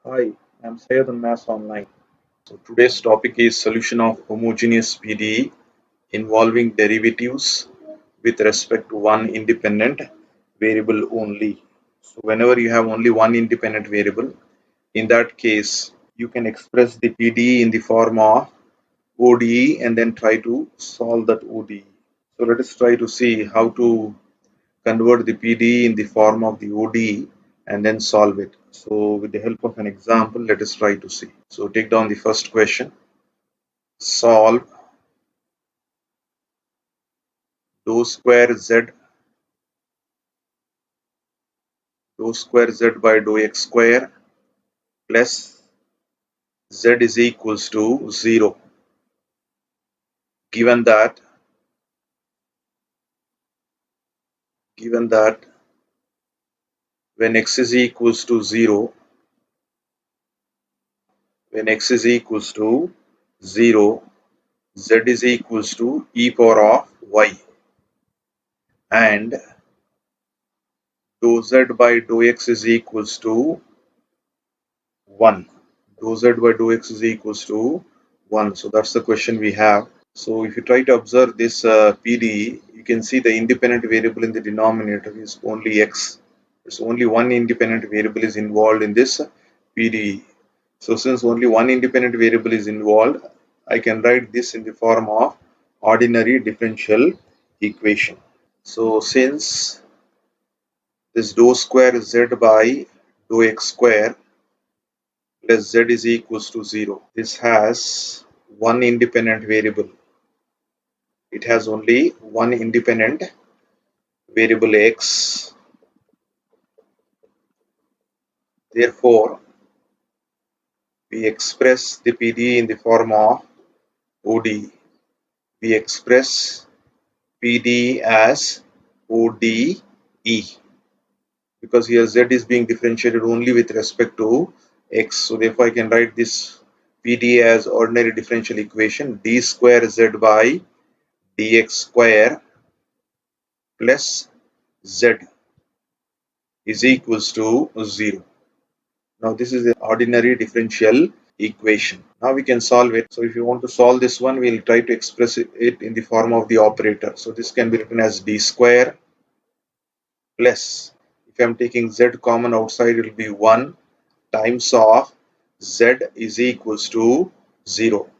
Hi, I'm Sayed on Mass Online. So today's topic is solution of homogeneous PDE involving derivatives with respect to one independent variable only. So whenever you have only one independent variable, in that case, you can express the PDE in the form of ODE and then try to solve that ODE. So let us try to see how to convert the PDE in the form of the ODE and then solve it. So with the help of an example, let us try to see. So take down the first question. Solve dou square z by dou x square plus z is equals to 0. Given that when x is equals to 0, z is equals to e power of y, and dou z by dou x is equals to 1. Dou z by dou x is equals to 1. So that's the question we have. So if you try to observe this PDE, you can see the independent variable in the denominator is only x. It's only one independent variable is involved in this PDE. So since only one independent variable is involved, I can write this in the form of ordinary differential equation. So since this dou square z by dou x square plus z is equals to 0, this has one independent variable. It has only one independent variable x. Therefore, we express the PDE in the form of ODE. We express PDE as ODE because here z is being differentiated only with respect to x. So therefore, I can write this PDE as ordinary differential equation d square z by dx square plus z is equals to 0. Now this is the ordinary differential equation. Now we can solve it. So if you want to solve this one, we'll try to express it in the form of the operator. So this can be written as d square plus, if I'm taking z common outside, it will be 1 times of z is equals to 0.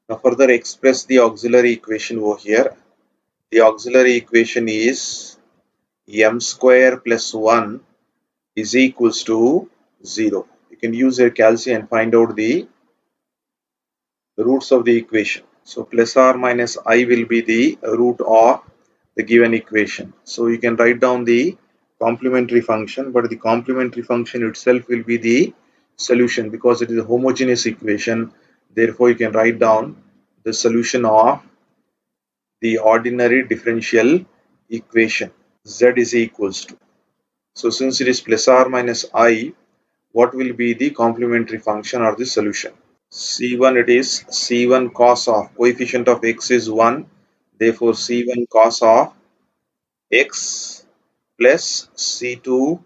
Now further express the auxiliary equation over here. The auxiliary equation is m square plus 1 is equals to 0. You can use your calculus and find out the roots of the equation. So plus or minus I will be the root of the given equation. So you can write down the complementary function, but the complementary function itself will be the solution because it is a homogeneous equation. Therefore, you can write down the solution of the ordinary differential equation. Z is equals to. So since it is plus or minus I, what will be the complementary function or the solution? C1, it is C1 cos of coefficient of x is 1, therefore C1 cos of x plus C2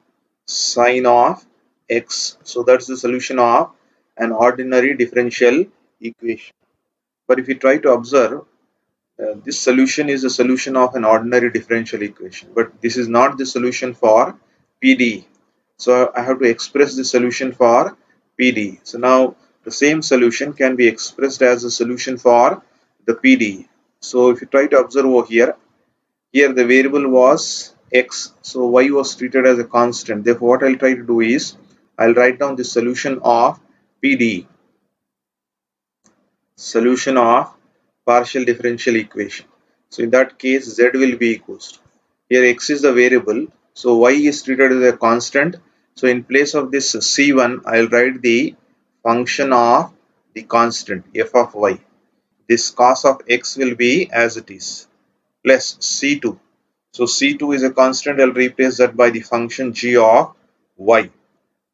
sine of x. So that's the solution of an ordinary differential equation. But if you try to observe, this solution is a solution of an ordinary differential equation, but this is not the solution for PDE. So I have to express the solution for PDE. So now the same solution can be expressed as a solution for the PDE. So if you try to observe over here, the variable was x, so y was treated as a constant. Therefore, what I'll try to do is I'll write down the solution of PDE, solution of partial differential equation. So in that case, z will be equals to, here x is the variable, so y is treated as a constant. So in place of this c1, I'll write the function of the constant f of y. This cos of x will be as it is plus c2. So c2 is a constant. I'll replace that by the function g of y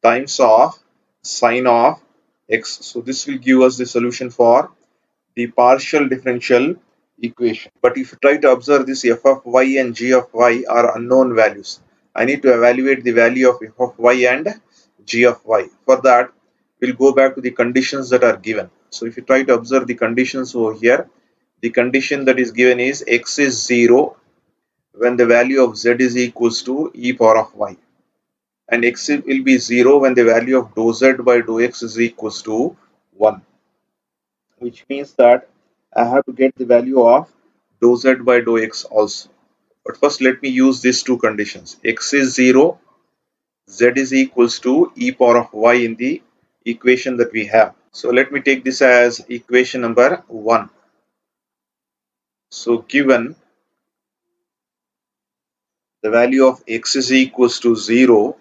times of sine of x. So this will give us the solution for the partial differential equation. But if you try to observe, this f of y and g of y are unknown values. I need to evaluate the value of f of y and g of y. For that, we'll go back to the conditions that are given. So if you try to observe the conditions over here, the condition that is given is x is 0 when the value of z is equals to e power of y, and x will be 0 when the value of dou z by dou x is equals to 1, which means that I have to get the value of dou z by dou x also. But first let me use these two conditions. X is 0, z is equals to e power of y in the equation that we have. So let me take this as equation number 1. So given the value of x is equals to 0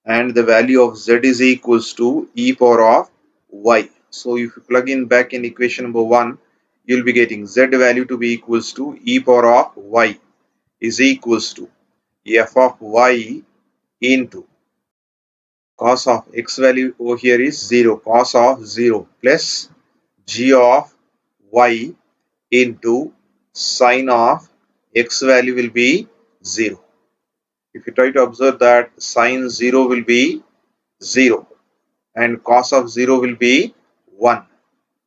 and the value of z is equals to e power of y. So if you plug in back in equation number 1, you'll be getting z value to be equals to e power of y is equals to f of y into cos of x value over here is 0, cos of 0 plus g of y into sine of x value will be 0. If you try to observe that sine 0 will be 0 and cos of 0 will be 1.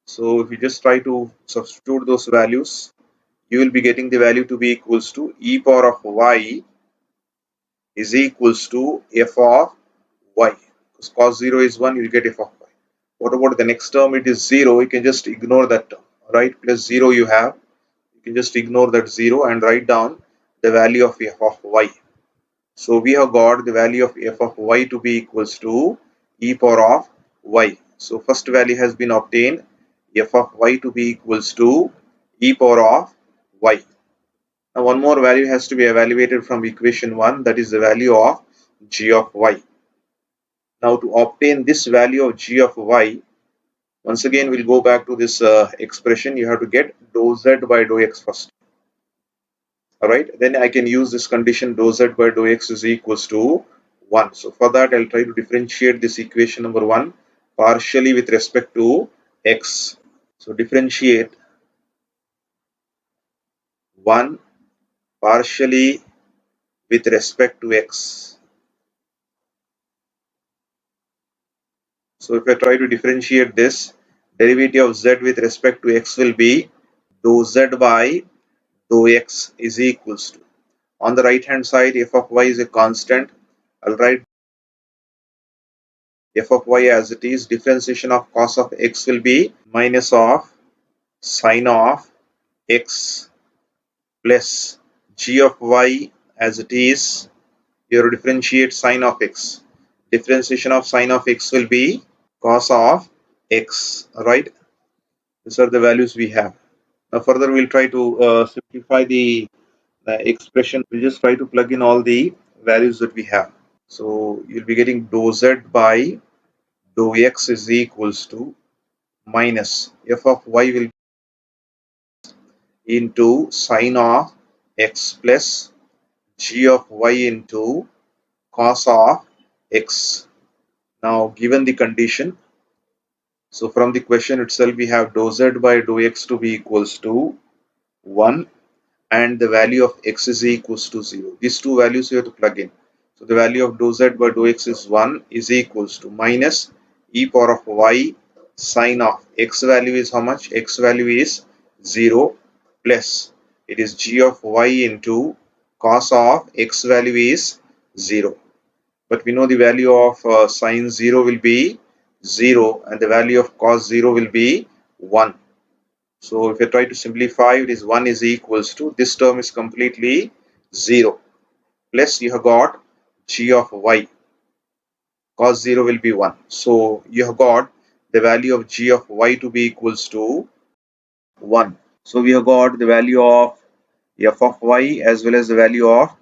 So if you just try to substitute those values, you will be getting the value to be equals to e power of y is equals to f of y. Because cos 0 is 1, you will get f of y. What about the next term? It is 0. You can just ignore that term, right? Plus 0 you have. You can just ignore that 0 and write down the value of f of y. So we have got the value of f of y to be equals to e power of y. So first value has been obtained, f of y to be equals to e power of y. Now one more value has to be evaluated from equation 1, that is the value of g of y. Now to obtain this value of g of y, once again we'll go back to this expression. You have to get dou z by dou x first. Alright, then I can use this condition dou z by dou x is equals to 1. So for that I'll try to differentiate this equation number 1 partially with respect to x. So differentiate 1 partially with respect to x. So if I try to differentiate this, derivative of z with respect to x will be dou z by dou x is equals to, on the right hand side f of y is a constant. I'll write f of y as it is. Differentiation of cos of x will be minus of sine of x plus g of y as it is. You differentiate sine of x. Differentiation of sine of x will be cos of x. Right? These are the values we have. Now further we'll try to simplify the expression. We'll just try to plug in all the values that we have. So you'll be getting dou z by dou x is equals to minus f of y will into sine of x plus g of y into cos of x. Now given the condition, so from the question itself we have dou z by dou x to be equals to 1 and the value of x is equals to 0. These two values you have to plug in. So the value of dou z by dou x is 1 is equals to minus e power of y sine of x value is how much? X value is 0 plus it is g of y into cos of x value is 0. But we know the value of sine 0 will be 0 and the value of cos 0 will be 1. So if you try to simplify, it is 1 is equals to, this term is completely 0 plus you have got g of y, cos 0 will be 1. So you have got the value of g of y to be equals to 1. So we have got the value of f of y as well as the value of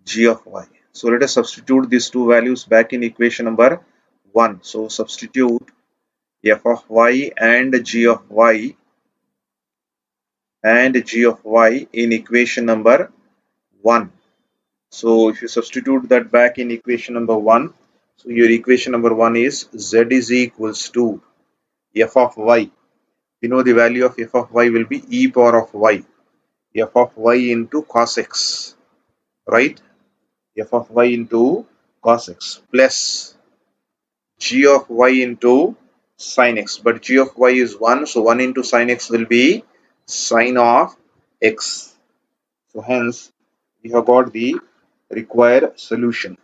g of y. So let us substitute these two values back in equation number 1. So substitute f of y and g of y in equation number 1. So if you substitute that back in equation number 1, so your equation number 1 is z is equals to f of y. We know the value of f of y will be e power of y, f of y into cos x, right? f of y into cos x plus g of y into sin x, but g of y is 1, so 1 into sin x will be sin of x. So hence we have got the required solution.